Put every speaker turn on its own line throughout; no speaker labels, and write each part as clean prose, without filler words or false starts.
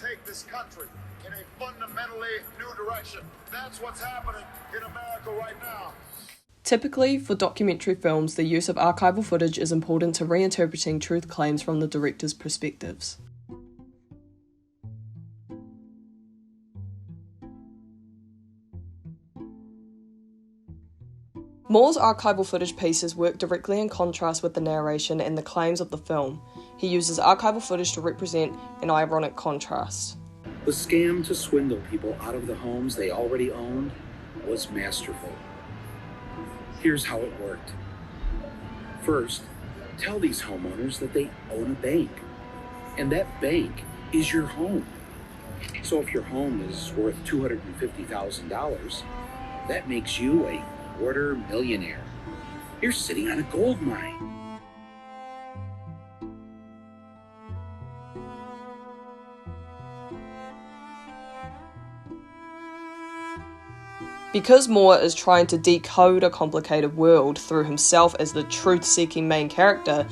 take this country in a fundamentally new direction. That's what's happening in America right now.
Typically, for documentary films, the use of archival footage is important to reinterpreting truth claims from the director's perspectives. Moore's archival footage pieces work directly in contrast with the narration and the claims of the film. He uses archival footage to represent an ironic contrast.
The scam to swindle people out of the homes they already owned was masterful. Here's how it worked. First, tell these homeowners that they own a bank, and that bank is your home. So if your home is worth $250,000, that makes you a quarter millionaire. You're sitting on a gold mine.
Because Moore is trying to decode a complicated world through himself as the truth-seeking main character,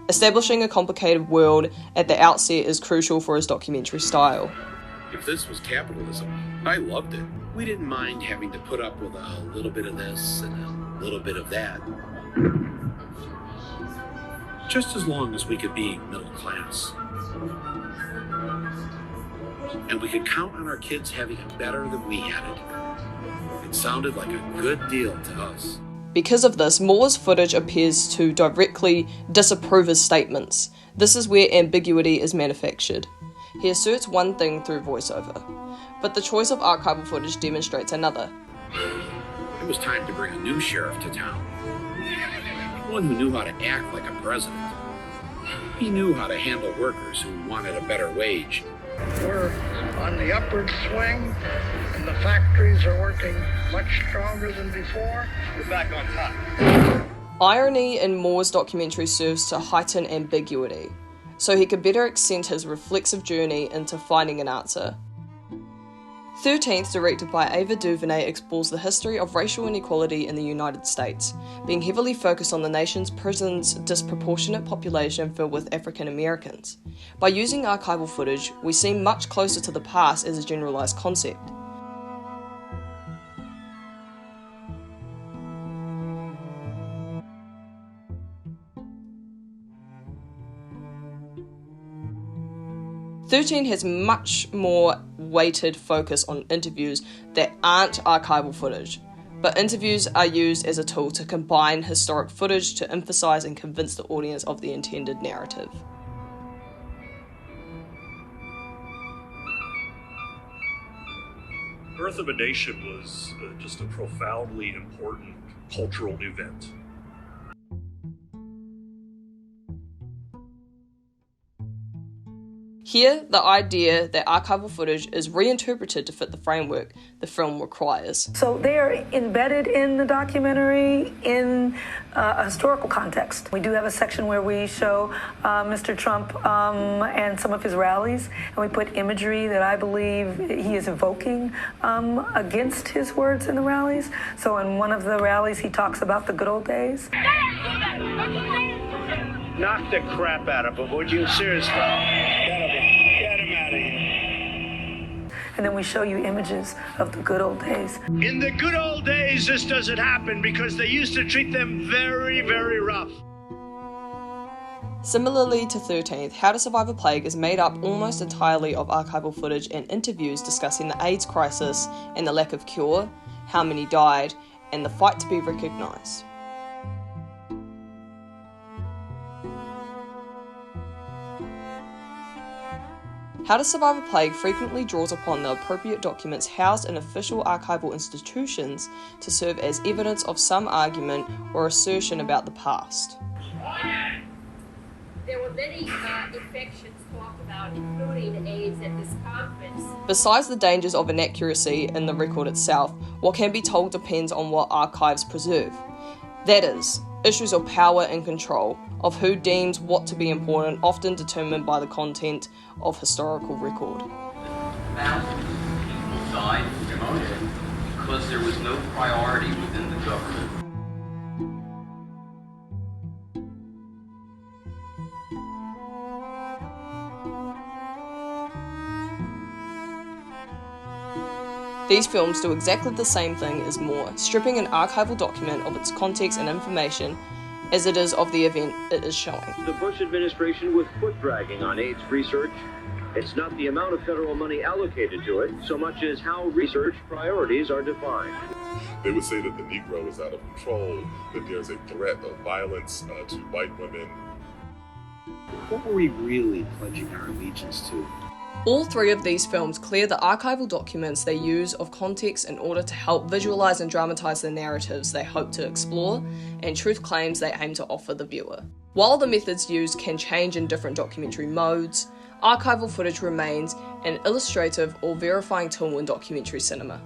establishing a complicated world at the outset is crucial for his documentary style.
If this was capitalism, I loved it. We didn't mind having to put up with a little bit of this and a little bit of that. Just as long as we could be middle class. And we could count on our kids having it better than we had it. It sounded like a good deal to us.
Because of this, Moore's footage appears to directly disapprove his statements. This is where ambiguity is manufactured. He asserts one thing through voiceover, but the choice of archival footage demonstrates another.
It was time to bring a new sheriff to town. One who knew how to act like a president. He knew how to handle workers who wanted a better wage.
We're on the upward swing, and the factories are working much stronger than before.
We're back on top.
Irony in Moore's documentary serves to heighten ambiguity, so he could better accent his reflexive journey into finding an answer. 13th, directed by Ava DuVernay, explores the history of racial inequality in the United States, being heavily focused on the nation's prisons' disproportionate population filled with African Americans. By using archival footage, we seem much closer to the past as a generalized concept. '13 has much more weighted focus on interviews that aren't archival footage, but interviews are used as a tool to combine historic footage to emphasize and convince the audience of the intended narrative.
Birth of a Nation was just a profoundly important cultural event.
Here, the idea that archival footage is reinterpreted to fit the framework the film requires.
So they are embedded in the documentary in a historical context. We do have a section where we show Mr. Trump and some of his rallies, and we put imagery that I believe he is evoking against his words in the rallies. So in one of the rallies, he talks about the good old days.
Knock the crap out of him, would you? Seriously. Get him out of here.
And then we show you images of the good old days.
In the good old days, this doesn't happen because they used to treat them very, very rough.
Similarly to 13th, How to Survive a Plague is made up almost entirely of archival footage and interviews discussing the AIDS crisis and the lack of cure, how many died, and the fight to be recognised. How to Survive a Plague frequently draws upon the appropriate documents housed in official archival institutions to serve as evidence of some argument or assertion about the past.
There were many infections talked about, including AIDS, at this conference.
Besides the dangers of inaccuracy in the record itself, what can be told depends on what archives preserve. That is, issues of power and control, of who deems what to be important, often determined by the content of historical record.
Thousands of people died and demoted because there was no priority within the government.
These films do exactly the same thing as more, stripping an archival document of its context and information as it is of the event it is showing.
The Bush administration was foot-dragging on AIDS research. It's not the amount of federal money allocated to it, so much as how research priorities are defined.
They would say that the Negro is out of control, that there's a threat of violence to white women.
What were we really pledging our allegiance to?
All three of these films clear the archival documents they use of context in order to help visualize and dramatize the narratives they hope to explore and truth claims they aim to offer the viewer. While the methods used can change in different documentary modes, archival footage remains an illustrative or verifying tool in documentary cinema.